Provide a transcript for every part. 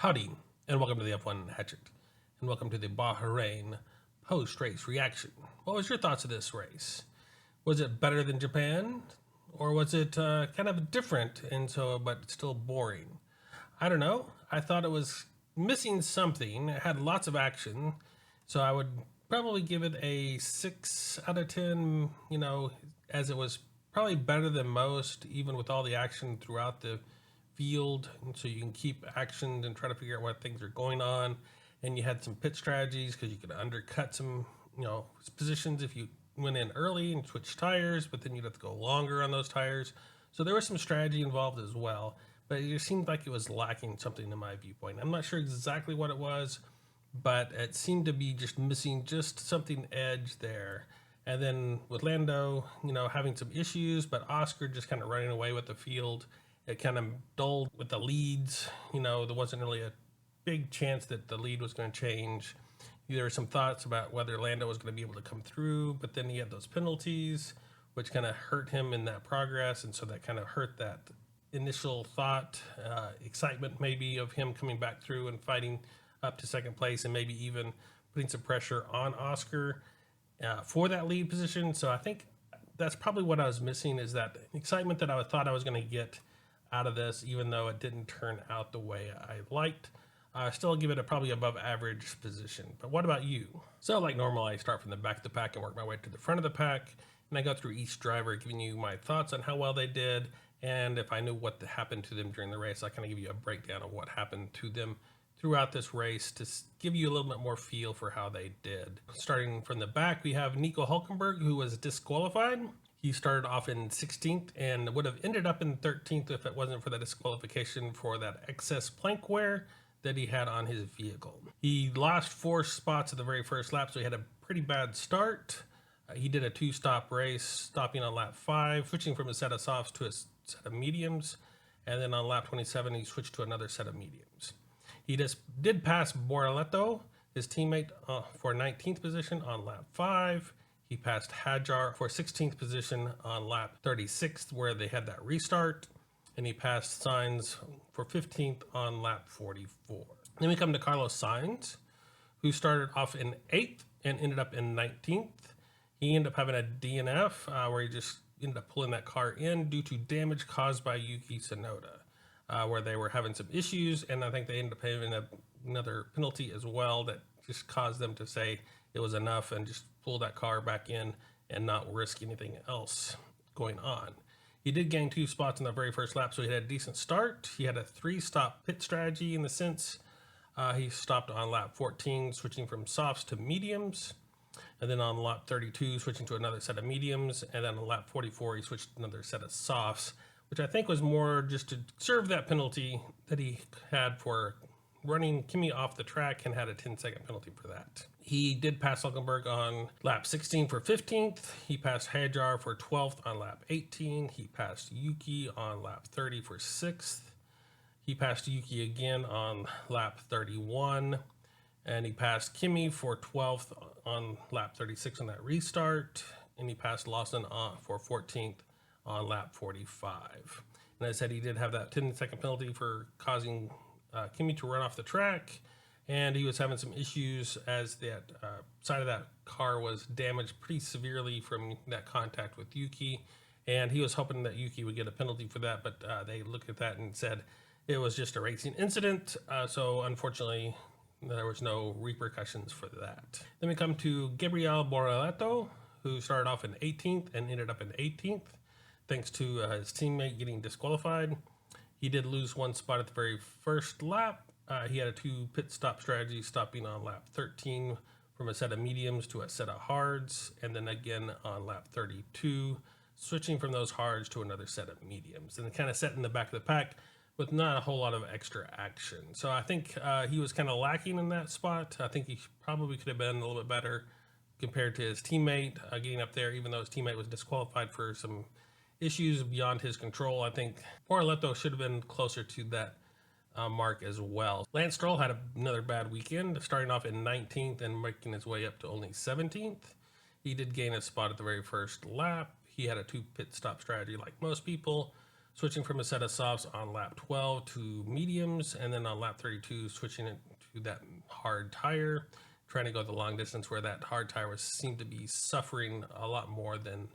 Howdy, and welcome to the F1 Hatchet, and welcome to the Bahrain post-race reaction. What was your thoughts of this race? Was it better than Japan, or was it kind of different and but still boring? I don't know. I thought it was missing something. It had lots of action, so I would probably give it a 6 out of 10. As it was probably better than most, even with all the action throughout the field, and so you can keep action and try to figure out what things are going on. And you had some pit strategies because you could undercut some positions if you went in early and switched tires, but then you'd have to go longer on those tires. So there was some strategy involved as well, but it just seemed like it was lacking something in my viewpoint. I'm not sure exactly what it was, but it seemed to be just missing just something edge there. And then with Lando, having some issues, but Oscar just kind of running away with the field. It kind of dulled with the leads. There wasn't really a big chance that the lead was going to change. There were some thoughts about whether Lando was going to be able to come through, but then he had those penalties, which kind of hurt him in that progress. And so that kind of hurt that initial thought, excitement maybe of him coming back through and fighting up to second place, and maybe even putting some pressure on Oscar for that lead position. So I think that's probably what I was missing, is that excitement that I thought I was going to get out of this, even though it didn't turn out the way I liked. I still give it a probably above average position. But what about you? So like normal, I start from the back of the pack and work my way to the front of the pack, and I go through each driver, giving you my thoughts on how well they did, and if I knew what happened to them during the race, I kind of give you a breakdown of what happened to them throughout this race to give you a little bit more feel for how they did. Starting from the back, we have Nico Hulkenberg, who was disqualified. He started off in 16th and would have ended up in 13th if it wasn't for the disqualification for that excess plank wear that he had on his vehicle. He lost 4 spots at the very first lap, so he had a pretty bad start. He did a 2-stop race, stopping on lap 5, switching from a set of softs to a set of mediums, and then on lap 27 he switched to another set of mediums. He just did pass Bortoleto, his teammate, for 19th position on lap 5. He passed Hadjar for 16th position on lap 36, where they had that restart. And he passed Sainz for 15th on lap 44. Then we come to Carlos Sainz, who started off in 8th and ended up in 19th. He ended up having a DNF, where he just ended up pulling that car in due to damage caused by Yuki Tsunoda, where they were having some issues. And I think they ended up having another penalty as well that just caused them to say it was enough and just pull that car back in and not risk anything else going on. He did gain 2 spots in the very first lap, so he had a decent start. He had a 3-stop pit strategy in the sense he stopped on lap 14, switching from softs to mediums. And then on lap 32, switching to another set of mediums. And then on lap 44, he switched to another set of softs, which I think was more just to serve that penalty that he had for running Kimi off the track, and had a 10-second penalty for that. He did pass Hulkenberg on lap 16 for 15th. He passed Hadjar for 12th on lap 18. He passed Yuki on lap 30 for 6th. He passed Yuki again on lap 31. And he passed Kimi for 12th on lap 36 on that restart. And he passed Lawson for 14th on lap 45. And I said he did have that 10-second penalty for causing Kimi to run off the track, and he was having some issues as that side of that car was damaged pretty severely from that contact with Yuki, and he was hoping that Yuki would get a penalty for that, but they looked at that and said it was just a racing incident, so unfortunately there was no repercussions for that. Then we come to Gabriel Bortoleto, who started off in 18th and ended up in 18th, thanks to his teammate getting disqualified. He did lose 1 spot at the very first lap. He had a 2 pit stop strategy, stopping on lap 13 from a set of mediums to a set of hards, and then again on lap 32, switching from those hards to another set of mediums, and kind of set in the back of the pack with not a whole lot of extra action. So I think he was kind of lacking in that spot. I think he probably could have been a little bit better compared to his teammate getting up there, even though his teammate was disqualified for some issues beyond his control. I think Bortoleto should have been closer to that mark as well. Lance Stroll had another bad weekend, starting off in 19th and making his way up to only 17th. He did gain a spot at the very first lap. He had a 2 pit stop strategy like most people, switching from a set of softs on lap 12 to mediums, and then on lap 32, switching it to that hard tire, trying to go the long distance where that hard tire seemed to be suffering a lot more than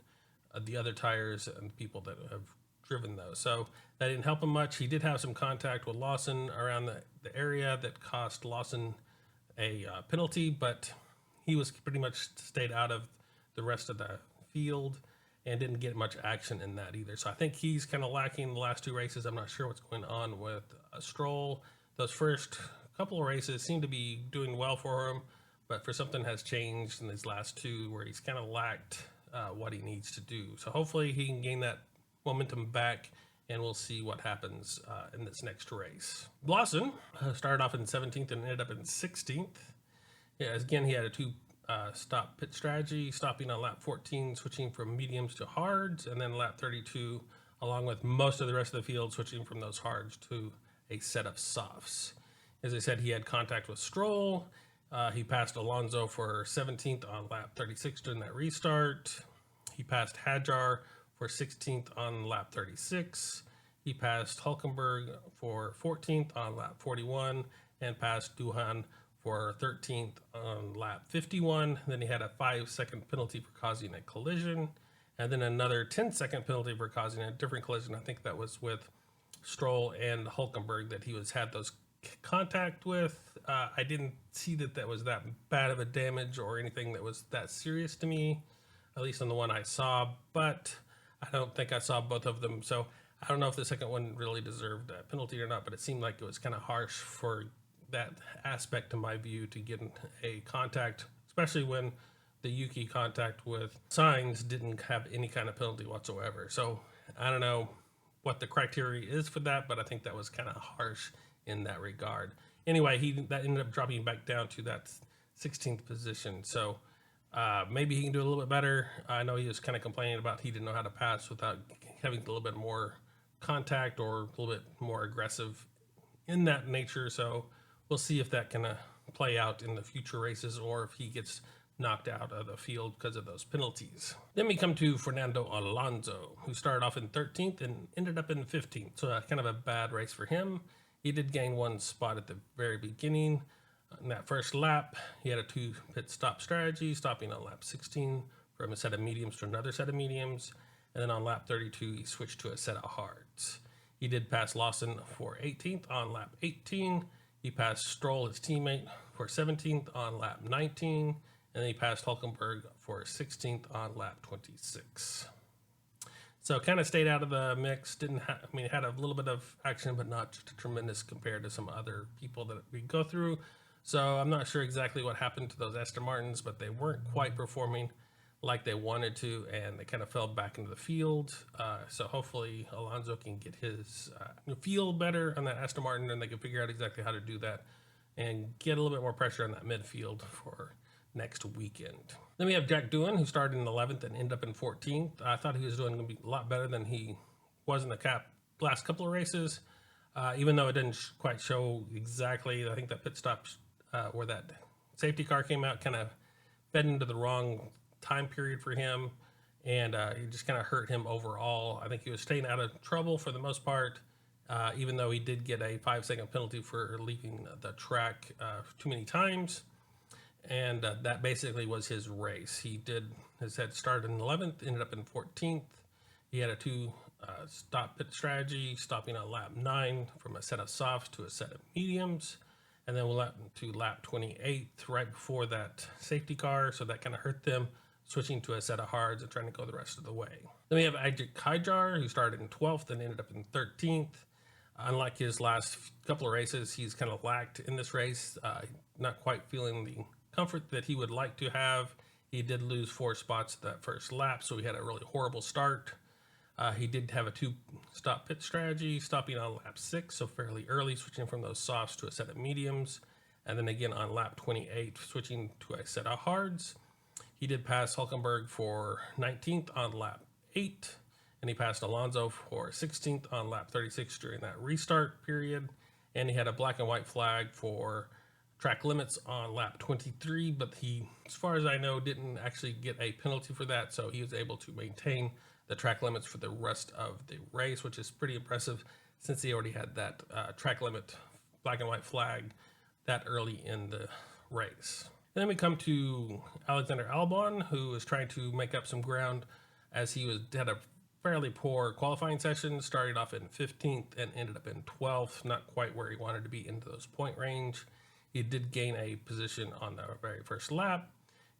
the other tires and people that have driven those. So that didn't help him much. He did have some contact with Lawson around the area that cost Lawson a penalty, but he was pretty much stayed out of the rest of the field and didn't get much action in that either. So I think he's kind of lacking the last two races. I'm not sure what's going on with Stroll. Those first couple of races seem to be doing well for him, but for something has changed in these last two where he's kind of lacked what he needs to do. So hopefully he can gain that momentum back, and we'll see what happens in this next race. Lawson started off in 17th and ended up in 16th. Yeah, again, he had a two-stop pit strategy, stopping on lap 14, switching from mediums to hards, and then lap 32, along with most of the rest of the field, switching from those hards to a set of softs. As I said, he had contact with Stroll. He passed Alonso for 17th on lap 36 during that restart. He passed Hadjar for 16th on lap 36. He passed Hulkenberg for 14th on lap 41 and passed Duhan for 13th on lap 51. Then he had a 5-second penalty for causing a collision, and then another 10-second penalty for causing a different collision. I think that was with Stroll and Hulkenberg that he had those contact with. I didn't see that was that bad of a damage or anything that was that serious to me, at least on the one I saw, but I don't think I saw both of them. So I don't know if the second one really deserved a penalty or not, but it seemed like it was kind of harsh for that aspect, in my view, to get a contact, especially when the Yuki contact with Sainz didn't have any kind of penalty whatsoever. So I don't know what the criteria is for that, but I think that was kind of harsh in that regard. Anyway, that ended up dropping back down to that 16th position. So maybe he can do a little bit better. I know he was kind of complaining about he didn't know how to pass without having a little bit more contact or a little bit more aggressive in that nature. So we'll see if that can play out in the future races or if he gets knocked out of the field because of those penalties. Then we come to Fernando Alonso, who started off in 13th and ended up in 15th. So kind of a bad race for him. He did gain one spot at the very beginning. In that first lap, he had a two-pit stop strategy, stopping on lap 16 from a set of mediums to another set of mediums. And then on lap 32, he switched to a set of hards. He did pass Lawson for 18th on lap 18. He passed Stroll, his teammate, for 17th on lap 19. And then he passed Hulkenberg for 16th on lap 26. So kind of stayed out of the mix. Had a little bit of action, but not tremendous compared to some other people that we go through. So I'm not sure exactly what happened to those Aston Martins, but they weren't quite performing like they wanted to, and they kind of fell back into the field. So hopefully Alonso can get his feel better on that Aston Martin, and they can figure out exactly how to do that and get a little bit more pressure on that midfield for next weekend. Then we have Jack Doohan, who started in 11th and ended up in 14th. I thought he was going to be a lot better than he was in the last couple of races, even though it didn't quite show exactly. I think that pit stop where that safety car came out kind of fed into the wrong time period for him, and it just kind of hurt him overall. I think he was staying out of trouble for the most part, even though he did get a 5-second penalty for leaving the track too many times. And that basically was his race. He had started in 11th, ended up in 14th. He had a two-stop pit strategy, stopping on lap 9 from a set of softs to a set of mediums. And then we'll to lap 28 right before that safety car. So that kind of hurt them, switching to a set of hards and trying to go the rest of the way. Then we have Hadjar, who started in 12th and ended up in 13th. Unlike his last couple of races, he's kind of lacked in this race, not quite feeling the comfort that he would like to have. He did lose 4 spots that first lap, so he had a really horrible start. He did have a two-stop pit strategy, stopping on lap 6, so fairly early, switching from those softs to a set of mediums. And then again on lap 28, switching to a set of hards. He did pass Hulkenberg for 19th on lap 8, and he passed Alonso for 16th on lap 36 during that restart period. And he had a black and white flag for track limits on lap 23, but he, as far as I know, didn't actually get a penalty for that, so he was able to maintain the track limits for the rest of the race, which is pretty impressive since he already had that track limit black and white flag that early in the race. And then we come to Alexander Albon, who was trying to make up some ground as he had a fairly poor qualifying session, started off in 15th and ended up in 12th, not quite where he wanted to be into those point range. He did gain a position on the very first lap.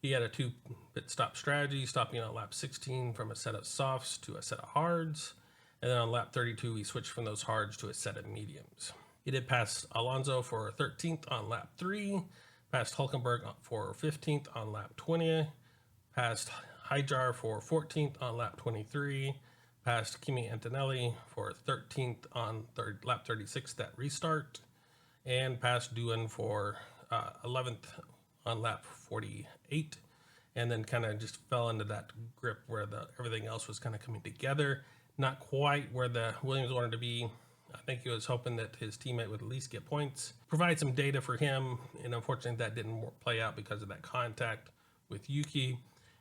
He had a 2 pit stop strategy, stopping on lap 16 from a set of softs to a set of hards. And then on lap 32, he switched from those hards to a set of mediums. He did pass Alonso for 13th on lap 3, passed Hulkenberg for 15th on lap 20, passed Hijar for 14th on lap 23, passed Kimi Antonelli for 13th on lap 36, that restart, and passed Doohan for 11th on lap 48, and then kind of just fell into that grip where everything else was kind of coming together. Not quite where the Williams wanted to be. I think he was hoping that his teammate would at least get points, provide some data for him, and unfortunately that didn't play out because of that contact with Yuki.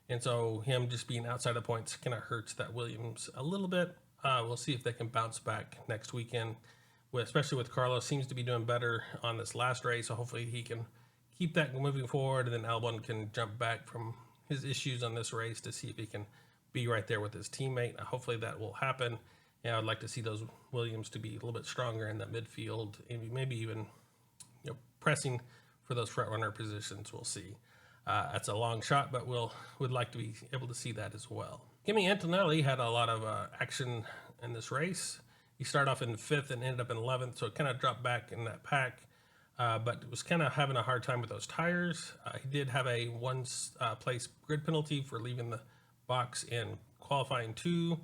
And so him just being outside of points kind of hurts that Williams a little bit. We'll see if they can bounce back next weekend, especially with Carlos seems to be doing better on this last race. So hopefully he can keep that moving forward, and then Albon can jump back from his issues on this race to see if he can be right there with his teammate. Hopefully that will happen. And I'd like to see those Williams to be a little bit stronger in that midfield, and maybe even pressing for those front runner positions. We'll see. That's a long shot, but would like to be able to see that as well. Kimi Antonelli had a lot of action in this race. He started off in 5th and ended up in 11th, so it kind of dropped back in that pack, but was kind of having a hard time with those tires. He did have a place grid penalty for leaving the box in qualifying 2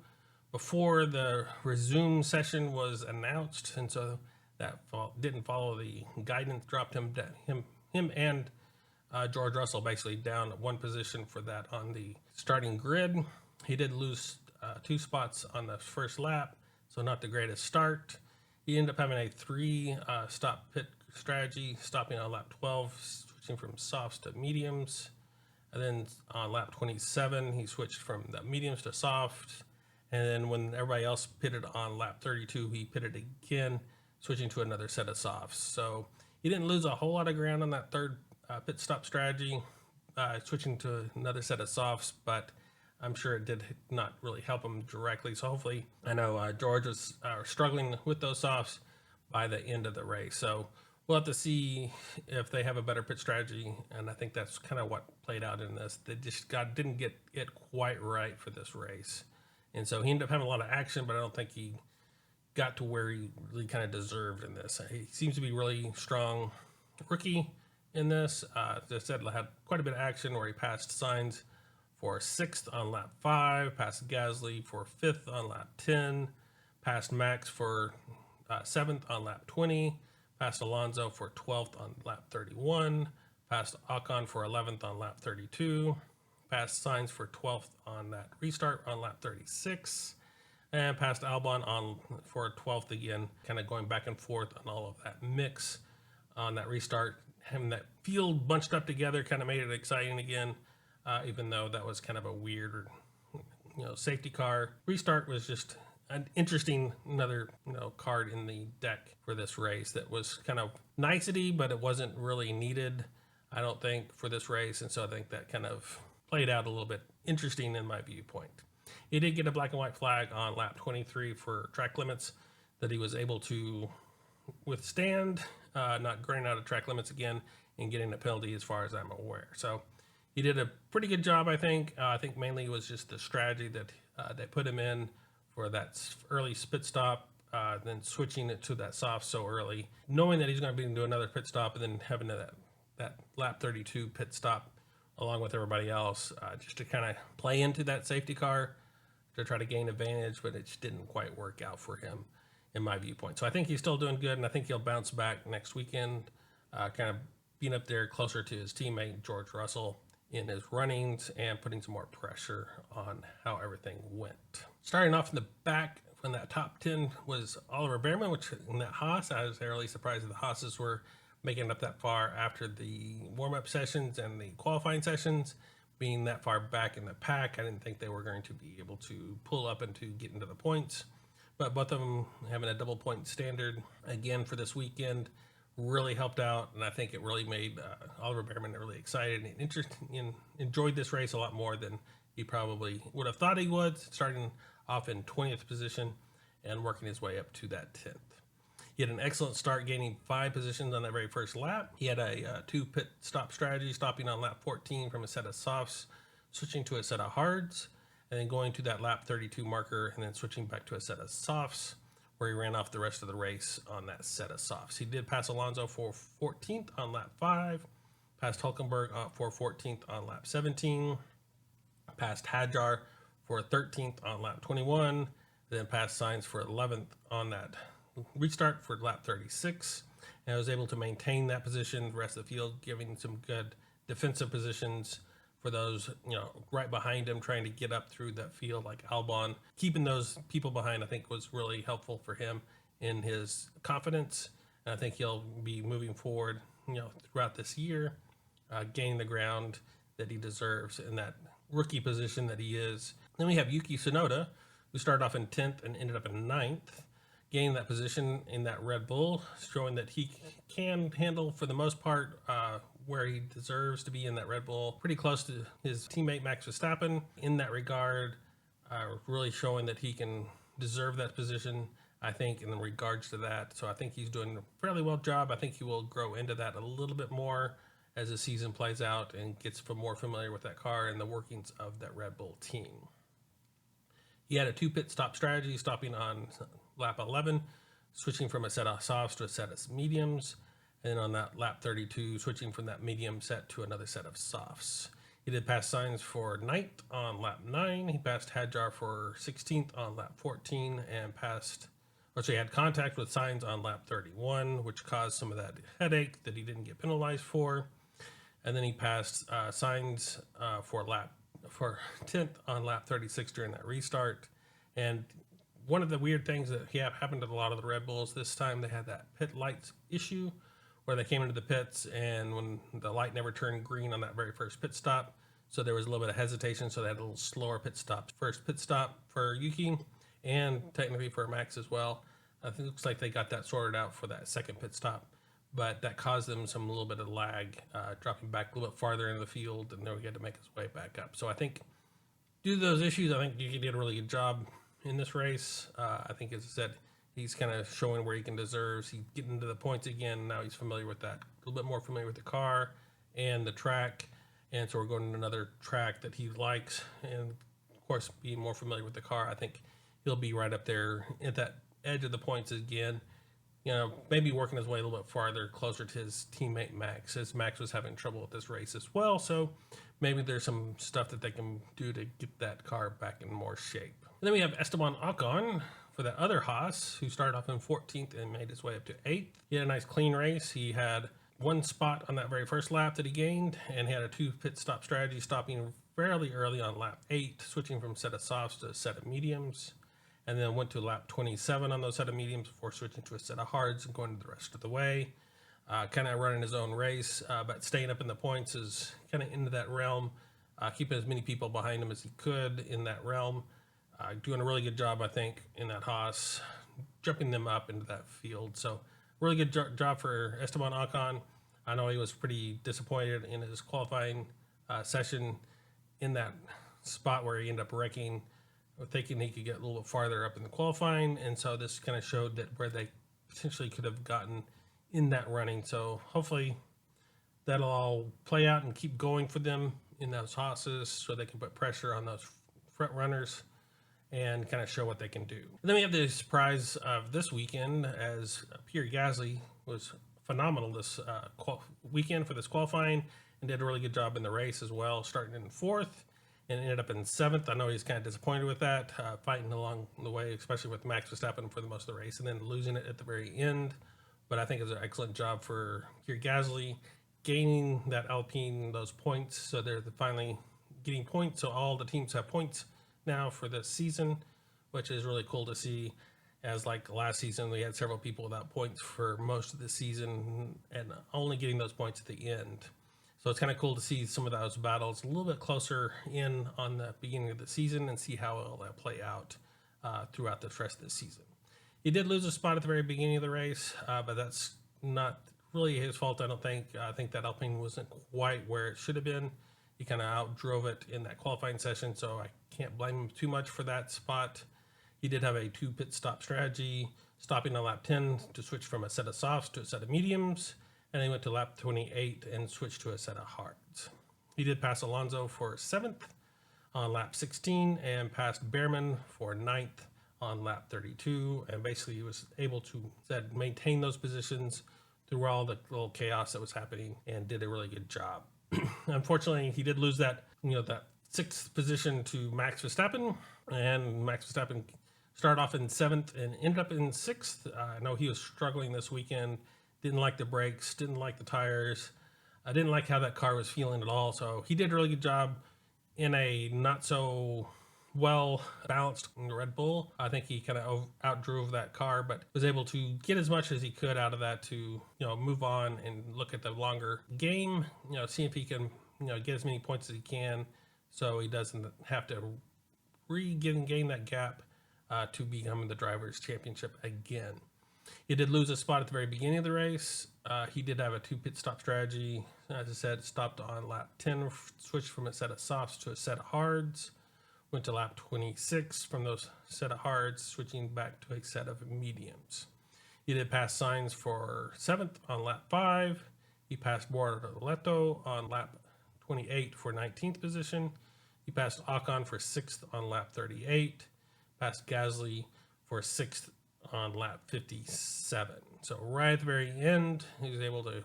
before the resume session was announced, and so that didn't follow the guidance, dropped him and George Russell basically down 1 position for that on the starting grid. He did lose 2 spots on the first lap, so not the greatest start. He ended up having a 3 stop pit strategy, stopping on lap 12, switching from softs to mediums. And then on lap 27, he switched from the mediums to soft. And then when everybody else pitted on lap 32, he pitted again, switching to another set of softs. So he didn't lose a whole lot of ground on that 3rd pit stop strategy, switching to another set of softs, but I'm sure it did not really help him directly. So hopefully, I know George was struggling with those softs by the end of the race. So we'll have to see if they have a better pit strategy, and I think that's kind of what played out in this. They just didn't get it quite right for this race. And so he ended up having a lot of action, but I don't think he got to where he really kind of deserved in this. He seems to be really strong rookie in this. As I said, had quite a bit of action where he passed Sainz for 6th on lap 5, passed Gasly for 5th on lap 10, passed Max for 7th on lap 20, passed Alonso for 12th on lap 31, passed Ocon for 11th on lap 32, passed Sainz for 12th on that restart on lap 36, and passed Albon for 12th again, kind of going back and forth on all of that mix on that restart. Having that field bunched up together kind of made it exciting again, even though that was kind of a weird, safety car. Restart was just an interesting another card in the deck for this race that was kind of nicety, but it wasn't really needed, I don't think, for this race. And so I think that kind of played out a little bit interesting in my viewpoint. He did get a black and white flag on lap 23 for track limits that he was able to withstand, not going out of track limits again and getting a penalty as far as I'm aware. So he did a pretty good job, I think. I think mainly it was just the strategy that they put him in for that early pit stop, then switching it to that soft so early, knowing that he's going to be able to do another pit stop and then having that lap 32 pit stop along with everybody else, just to kind of play into that safety car to try to gain advantage, but it just didn't quite work out for him in my viewpoint. So I think he's still doing good, and I think he'll bounce back next weekend, kind of being up there closer to his teammate George Russell in his runnings and putting some more pressure on how everything went. Starting off in the back, when that top 10 was Oliver Behrman, which in that Haas, I was really surprised that the Haas's were making it up that far after the warm-up sessions and the qualifying sessions. being that far back in the pack, I didn't think they were going to be able to pull up and to get into the points. But both of them having a double point standard again for this weekend really helped out, and I think it really made Oliver Bearman really excited and interested and enjoyed this race a lot more than he probably would have thought he would, starting off in 20th position and working his way up to that 10th. He had an excellent start, gaining 5 positions on that very first lap. He had a 2 pit stop strategy, stopping on lap 14 from a set of softs, switching to a set of hards, and then going to that lap 32 marker, and then switching back to a set of softs, where he ran off the rest of the race on that set of softs. He did pass Alonso for 14th on lap 5, passed Hulkenberg for 14th on lap 17, passed Hadjar for 13th on lap 21, then passed Sainz for 11th on that restart for lap 36, and I was able to maintain that position the rest of the field, giving some good defensive positions for those, right behind him, trying to get up through that field like Albon. Keeping those people behind, I think, was really helpful for him in his confidence, and I think he'll be moving forward, throughout this year, gaining the ground that he deserves in that rookie position that he is. Then we have Yuki Tsunoda, who started off in 10th and ended up in 9th. Gaining that position in that Red Bull, showing that he can handle, for the most part, where he deserves to be in that Red Bull, pretty close to his teammate Max Verstappen in that regard, really showing that he can deserve that position, I think, in regards to that. So I think he's doing a fairly well job. I think he will grow into that a little bit more as the season plays out and gets more familiar with that car and the workings of that Red Bull team. He had a 2 pit stop strategy, stopping on lap 11, switching from a set of softs to a set of mediums, and then on that lap 32, switching from that medium set to another set of softs. He did pass Sainz for 9th on lap 9. He passed Hadjar for 16th on lap 14, and he had contact with Sainz on lap 31, which caused some of that headache that he didn't get penalized for. And then he passed Sainz for 10th on lap 36 during that restart. And one of the weird things that happened to a lot of the Red Bulls this time, they had that pit lights issue where they came into the pits and when the light never turned green on that very first pit stop, so there was a little bit of hesitation, so they had a little slower pit stop. First pit stop for Yuki and technically for Max as well. I think it looks like they got that sorted out for that second pit stop, but that caused them a little bit of lag, dropping back a little bit farther into the field, and then he had to make his way back up. So I think due to those issues, I think Yuki did a really good job in this race. I think, as I said, he's kind of showing where he deserves. He's getting into the points again. Now he's familiar with that, a little bit more familiar with the car and the track. And so we're going to another track that he likes. And of course, being more familiar with the car, I think he'll be right up there at that edge of the points again. Maybe working his way a little bit farther, closer to his teammate Max, as Max was having trouble with this race as well. So maybe there's some stuff that they can do to get that car back in more shape. And then we have Esteban Ocon for that other Haas, who started off in 14th and made his way up to 8th. He had a nice clean race. He had 1 spot on that very first lap that he gained, and he had a 2 pit stop strategy, stopping fairly early on lap 8, switching from a set of softs to a set of mediums, and then went to lap 27 on those set of mediums before switching to a set of hards and going the rest of the way. Kind of running his own race, but staying up in the points is kind of into that realm, keeping as many people behind him as he could in that realm. Doing a really good job, I think, in that Haas, jumping them up into that field. So really good job for Esteban Ocon. I know he was pretty disappointed in his qualifying session in that spot where he ended up wrecking, thinking he could get a little bit farther up in the qualifying. And so this kind of showed that where they potentially could have gotten in that running. So hopefully that'll all play out and keep going for them in those Haas's so they can put pressure on those front runners and kind of show what they can do. And then we have the surprise of this weekend, as Pierre Gasly was phenomenal this weekend for this qualifying and did a really good job in the race as well, starting in 4th and ended up in 7th. I know he's kind of disappointed with that, fighting along the way, especially with Max Verstappen for the most of the race and then losing it at the very end. But I think it's an excellent job for Pierre Gasly, gaining that Alpine, those points, so they're finally getting points. So all the teams have points now for this season, which is really cool to see, as like last season we had several people without points for most of the season and only getting those points at the end. So it's kind of cool to see some of those battles a little bit closer in on the beginning of the season and see how it'll play out throughout the rest of the season. He did lose a spot at the very beginning of the race, but that's not really his fault, I don't think. I think that Alpine wasn't quite where it should have been. He kind of outdrove it in that qualifying session, so I can't blame him too much for that spot. He did have a 2 pit stop strategy, stopping on lap 10 to switch from a set of softs to a set of mediums, and he went to lap 28 and switched to a set of hards. He did pass Alonso for 7th on lap 16 and passed Behrman for 9th on lap 32, and basically he was able to maintain those positions through all the little chaos that was happening and did a really good job. Unfortunately, he did lose that 6th position to Max Verstappen, and Max Verstappen started off in 7th and ended up in 6th. I know he was struggling this weekend. Didn't like the brakes, didn't like the tires. I didn't like how that car was feeling at all. So he did a really good job in a not so well balanced Red Bull. I think he kind of outdrove that car, but was able to get as much as he could out of that to move on and look at the longer game. See if he can get as many points as he can, so he doesn't have to gain that gap to become the Drivers' Championship again. He did lose a spot at the very beginning of the race. He did have a 2 pit stop strategy. As I said, stopped on lap 10, switched from a set of softs to a set of hards. Went to lap 26 from those set of hards, switching back to a set of mediums. He did pass Sainz for 7th on lap 5. He passed Bortoleto on lap 28 for 19th position. He passed Ocon for 6th on lap 38. Passed Gasly for 6th on lap 57. So right at the very end, he was able to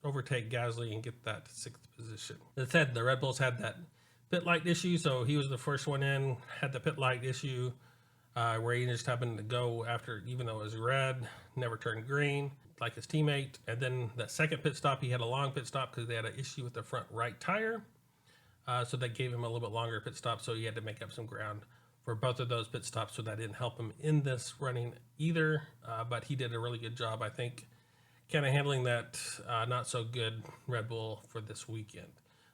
overtake Gasly and get that 6th position. As I said, the Red Bulls had that pit light issue, so he was the first one in, had the pit light issue where he just happened to go after, even though it was red, never turned green, like his teammate. And then that second pit stop, he had a long pit stop because they had an issue with the front right tire. So that gave him a little bit longer pit stop, so he had to make up some ground for both of those pit stops, so that didn't help him in this running either. But he did a really good job, I think, kind of handling that not so good Red Bull for this weekend.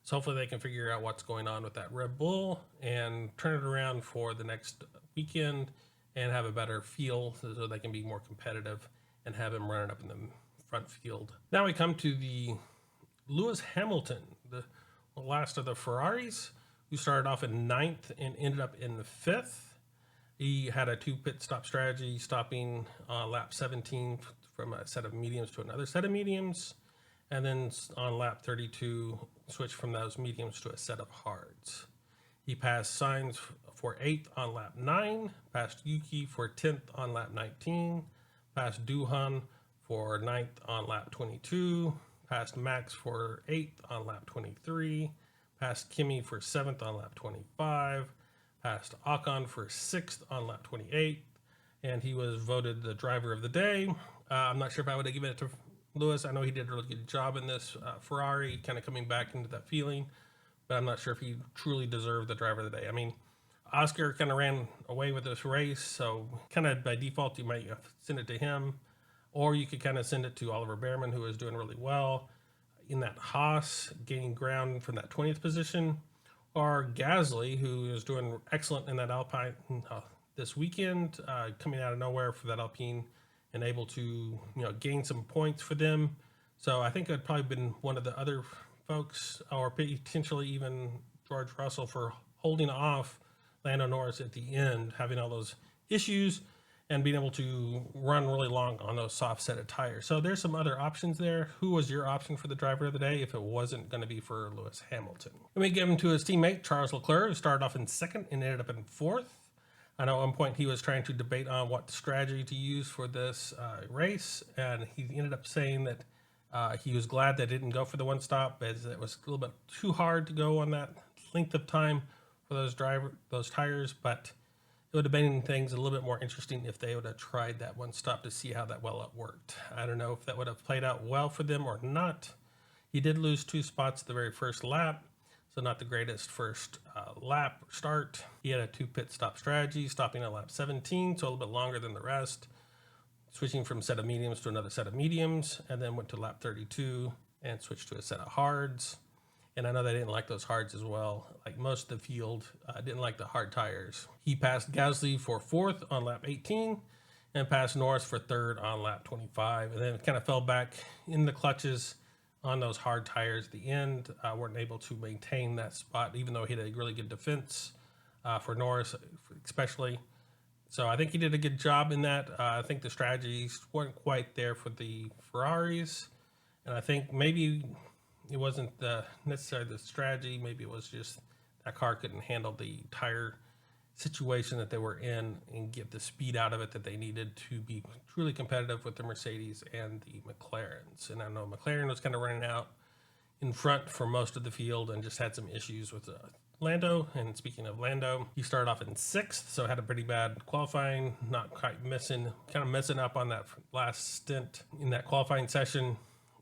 So hopefully they can figure out what's going on with that Red Bull and turn it around for the next weekend and have a better feel so they can be more competitive and have him running up in the front field. Now we come to the Lewis Hamilton, the last of the Ferraris, who started off in 9th and ended up in 5th. He had a 2 pit stop strategy, stopping lap 17 from a set of mediums to another set of mediums. And then on lap 32, switched from those mediums to a set of hards. He passed Sainz for 8th on lap 9, passed Yuki for 10th on lap 19, passed Duhan for 9th on lap 22, passed Max for 8th on lap 23, passed Kimi for 7th on lap 25, passed Ocon for 6th on lap 28, and he was voted the driver of the day. I'm not sure if I would have given it to Lewis. I know he did a really good job in this Ferrari, kind of coming back into that feeling, but I'm not sure if he truly deserved the driver of the day. I mean, Oscar kind of ran away with this race, so kind of by default you might send it to him, or you could kind of send it to Oliver Behrman, who was doing really well in that Haas, gaining ground from that 20th position, or Gasly, who is doing excellent in that Alpine this weekend, coming out of nowhere for that Alpine and able to gain some points for them. So I think it'd probably been one of the other folks, or potentially even George Russell, for holding off Lando Norris at the end, having all those issues and being able to run really long on those soft set of tires. So there's some other options there. Who was your option for the driver of the day if it wasn't going to be for Lewis Hamilton? Let me give him to his teammate, Charles Leclerc, who started off in 2nd and ended up in 4th. I know at one point he was trying to debate on what strategy to use for this race, and he ended up saying that he was glad they didn't go for the one stop, as it was a little bit too hard to go on that length of time for those tires, but it would have made things a little bit more interesting if they would have tried that one stop to see how that well it worked. I don't know if that would have played out well for them or not. He did lose 2 spots the very first lap, so not the greatest first lap start. He had a 2 pit stop strategy, stopping at lap 17, so a little bit longer than the rest, switching from set of mediums to another set of mediums, and then went to lap 32 and switched to a set of hards. And I know they didn't like those hards as well. Like most of the field didn't like the hard tires. He passed Gasly for 4th on lap 18 and passed Norris for 3rd on lap 25. And then kind of fell back in the clutches on those hard tires at the end. Weren't able to maintain that spot, even though he had a really good defense for Norris, especially. So I think he did a good job in that. I think the strategies weren't quite there for the Ferraris. And I think maybe it wasn't necessarily the strategy. Maybe it was just that car couldn't handle the tire situation that they were in and get the speed out of it that they needed to be truly competitive with the Mercedes and the McLarens. And I know McLaren was kind of running out in front for most of the field and just had some issues with Lando. And speaking of Lando, he started off in 6th, so had a pretty bad qualifying, not quite messing up on that last stint in that qualifying session,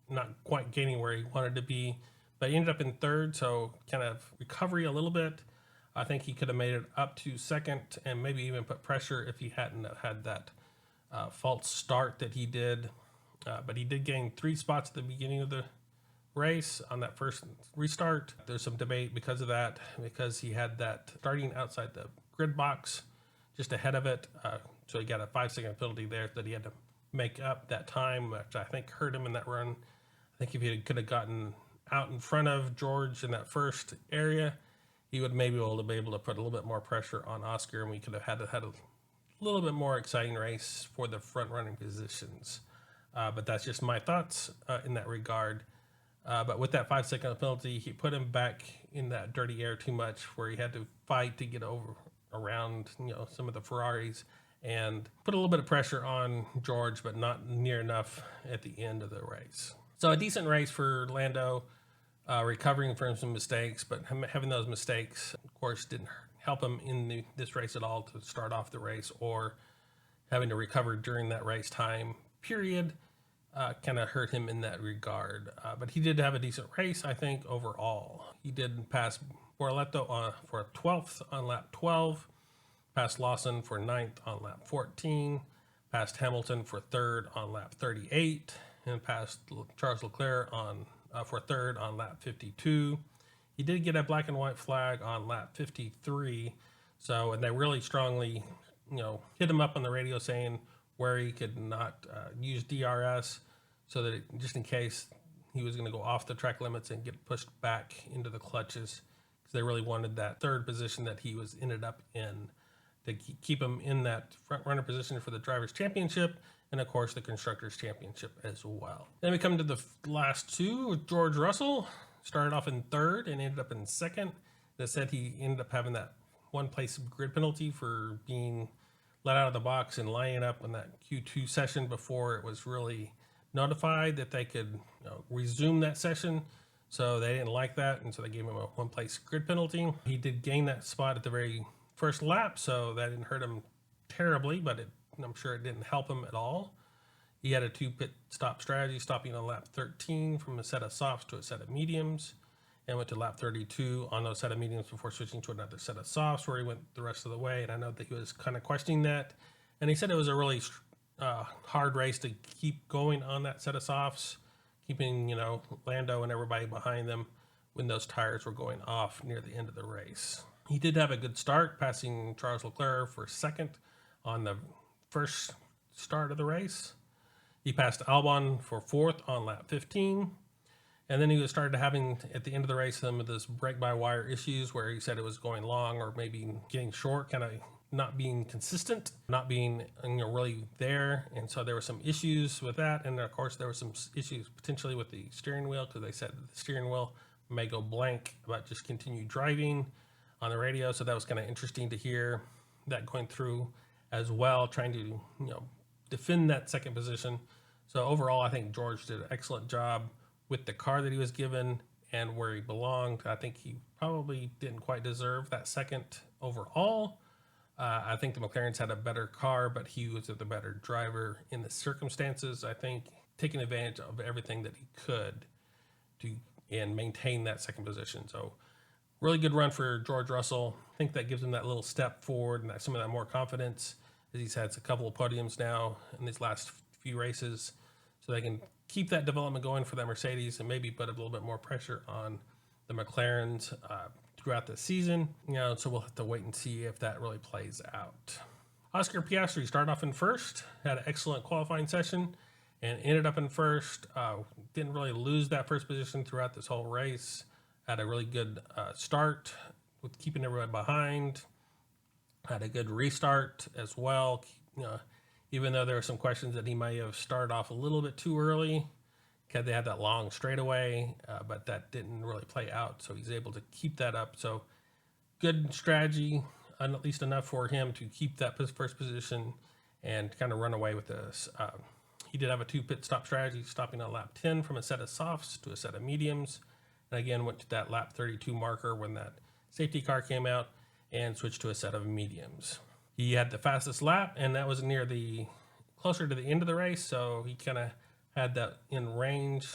not quite gaining where he wanted to be, but he ended up in 3rd, so kind of recovery a little bit. I think he could have made it up to 2nd and maybe even put pressure if he hadn't had that false start that he did. But he did gain 3 spots at the beginning of the race on that first restart. There's some debate because of that, because he had that starting outside the grid box just ahead of it. So he got a 5-second penalty there that he had to make up that time, which I think hurt him in that run. I think if he could have gotten out in front of George in that first area, he would maybe be able to put a little bit more pressure on Oscar, and we could have had a little bit more exciting race for the front running positions. But that's just my thoughts in that regard. But with that 5-second penalty, he put him back in that dirty air too much, where he had to fight to get around some of the Ferraris and put a little bit of pressure on George, but not near enough at the end of the race. So a decent race for Lando, recovering from some mistakes, but having those mistakes, of course, didn't help him in this race at all to start off the race, or having to recover during that race time period. Kind of hurt him in that regard. But he did have a decent race, I think, overall. He did pass Borletto for 12th on lap 12, passed Lawson for 9th on lap 14, passed Hamilton for 3rd on lap 38, and passed Charles Leclerc for 3rd on lap 52. He did get a black and white flag on lap 53. So, and they really strongly, hit him up on the radio saying where he could not use DRS, so that just in case he was going to go off the track limits and get pushed back into the clutches, because they really wanted that 3rd position that he ended up in to keep him in that front runner position for the Drivers' Championship and, of course, the Constructors' Championship as well. Then we come to the last 2 with George Russell. Started off in 3rd and ended up in 2nd. That said, he ended up having that 1-place grid penalty for being let out of the box and lining up in that Q2 session before it was really notified that they could resume that session. So they didn't like that, and so they gave him a 1-place grid penalty. He did gain that spot at the very first lap, so that didn't hurt him terribly, but I'm sure it didn't help him at all. He had a 2-pit stop strategy, stopping on lap 13 from a set of softs to a set of mediums, and went to lap 32 on those set of mediums before switching to another set of softs, where he went the rest of the way. And I know that he was kind of questioning that, and he said it was a really hard race to keep going on that set of softs, keeping Lando and everybody behind them when those tires were going off near the end of the race. He did have a good start, passing Charles Leclerc for 2nd on the first start of the race. He passed Albon for 4th on lap 15. And then he started having, at the end of the race, some of this brake-by-wire issues where he said it was going long or maybe getting short, kind of not being consistent, not being really there. And so there were some issues with that. And of course, there were some issues potentially with the steering wheel, because they said the steering wheel may go blank, but just continue driving on the radio. So that was kind of interesting to hear that going through as well, trying to defend that 2nd position. So overall, I think George did an excellent job with the car that he was given and where he belonged. I think he probably didn't quite deserve that 2nd overall. I think the McLarens had a better car, but he was the better driver in the circumstances. I think taking advantage of everything that he could and maintain that 2nd position. So really good run for George Russell. I think that gives him that little step forward and some of that more confidence, as he's had a couple of podiums now in these last few races. So they can keep that development going for that Mercedes and maybe put a little bit more pressure on the McLarens throughout the season. So we'll have to wait and see if that really plays out. Oscar Piastri started off in first, had an excellent qualifying session, and ended up in first. Didn't really lose that first position throughout this whole race. Had a really good start with keeping everybody behind. Had a good restart as well. Even though there were some questions that he may have started off a little bit too early, because they had that long straightaway, but that didn't really play out. So he's able to keep that up. So good strategy, at least enough for him to keep that first position and kind of run away with this. He did have a 2 pit stop strategy, stopping on lap 10 from a set of softs to a set of mediums. And again, went to that lap 32 marker when that safety car came out and switched to a set of mediums. He had the fastest lap, and that was closer to the end of the race. So he kind of had that in range.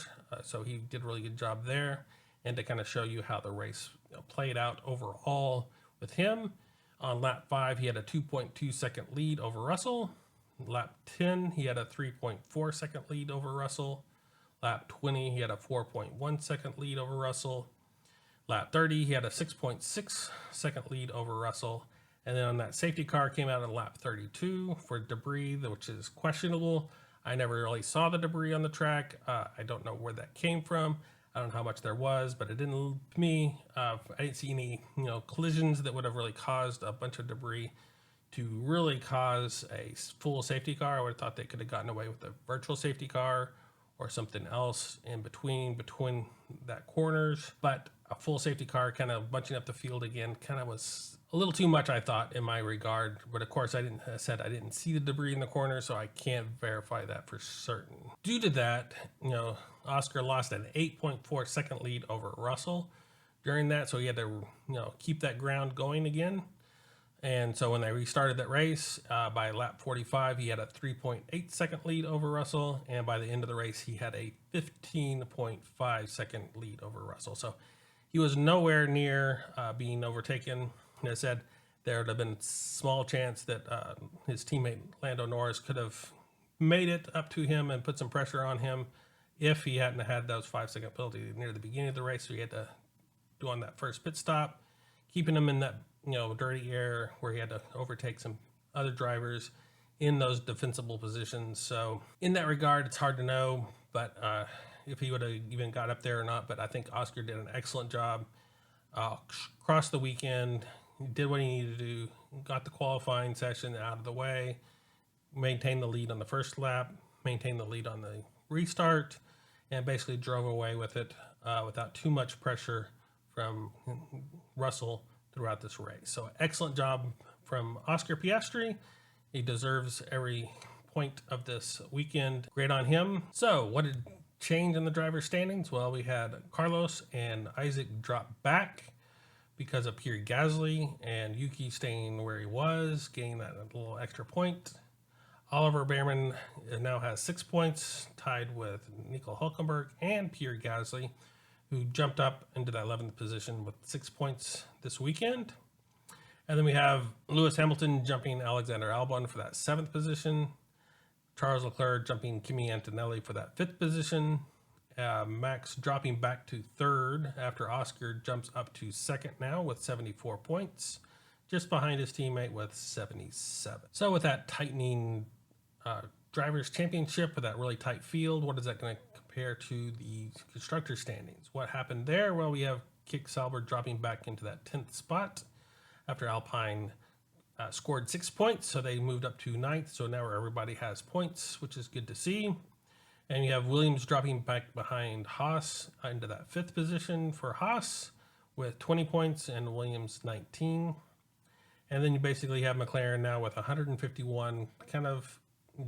So he did a really good job there. And to kind of show you how the race played out overall with him, on lap 5, he had a 2.2 second lead over Russell. Lap 10, he had a 3.4 second lead over Russell. Lap 20, he had a 4.1 second lead over Russell. Lap 30, he had a 6.6 second lead over Russell. And then on that safety car came out at lap 32 for debris, which is questionable. I never really saw the debris on the track. I don't know where that came from. I don't know how much there was, but it didn't, to me, I didn't see any, collisions that would have really caused a bunch of debris to really cause a full safety car. I would have thought they could have gotten away with a virtual safety car or something else in between that corners. But a full safety car kind of bunching up the field again kind of was a little too much, I thought, in my regard. But of course, I didn't see the debris in the corner, so I can't verify that for certain. Due to that, Oscar lost an 8.4 second lead over Russell during that, so he had to, keep that ground going again. And so when they restarted that race, by lap 45, he had a 3.8 second lead over Russell. And by the end of the race, he had a 15.5 second lead over Russell. So he was nowhere near being overtaken. As I said, there would have been small chance that his teammate Lando Norris could have made it up to him and put some pressure on him if he hadn't had those 5-second penalty near the beginning of the race. So he had to do on that first pit stop, keeping him in that dirty air where he had to overtake some other drivers in those defensible positions. So in that regard, it's hard to know, but if he would have even got up there or not. But I think Oscar did an excellent job across the weekend. He did what he needed to do, got the qualifying session out of the way, maintained the lead on the first lap, maintained the lead on the restart, and basically drove away with it without too much pressure from Russell throughout this race. So excellent job from Oscar Piastri. He deserves every point of this weekend. Great on him. So what did change in the driver's standings? Well, we had Carlos and Isaac drop back because of Pierre Gasly, and Yuki staying where he was, getting that little extra point. Oliver Behrman now has 6 points, tied with Nico Hülkenberg and Pierre Gasly, who jumped up into that 11th position with 6 points this weekend. And then we have Lewis Hamilton jumping Alexander Albon for that 7th position. Charles Leclerc jumping Kimi Antonelli for that 5th position. Max dropping back to 3rd after Oscar jumps up to 2nd now with 74 points, just behind his teammate with 77. So with that tightening drivers' championship, with that really tight field, what is that going to compare to the constructor standings? What happened there? Well, we have Kick Sauber dropping back into that 10th spot after Alpine scored 6 points, so they moved up to 9th. So now everybody has points, which is good to see. And you have Williams dropping back behind Haas into that 5th position for Haas with 20 points and Williams 19. And then you basically have McLaren now with 151, kind of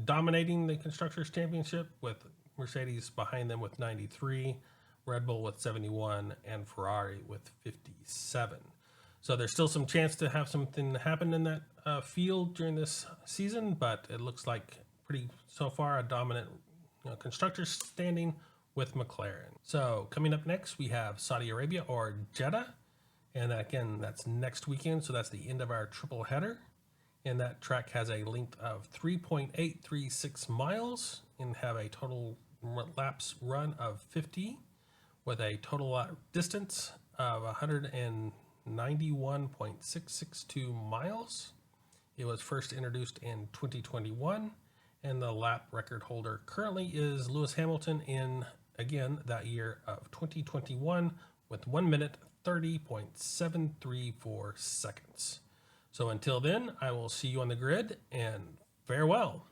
dominating the Constructors' Championship, with Mercedes behind them with 93, Red Bull with 71, and Ferrari with 57. So there's still some chance to have something happen in that field during this season, but it looks like so far a dominant Constructors standing with McLaren. So coming up next, we have Saudi Arabia or Jeddah. And again, that's next weekend, so that's the end of our triple header. And that track has a length of 3.836 miles and have a total laps run of 50 with a total distance of 191.662 miles. It was first introduced in 2021, and the lap record holder currently is Lewis Hamilton in, again, that year of 2021 with 1 minute 30.734 seconds. So until then, I will see you on the grid, and farewell.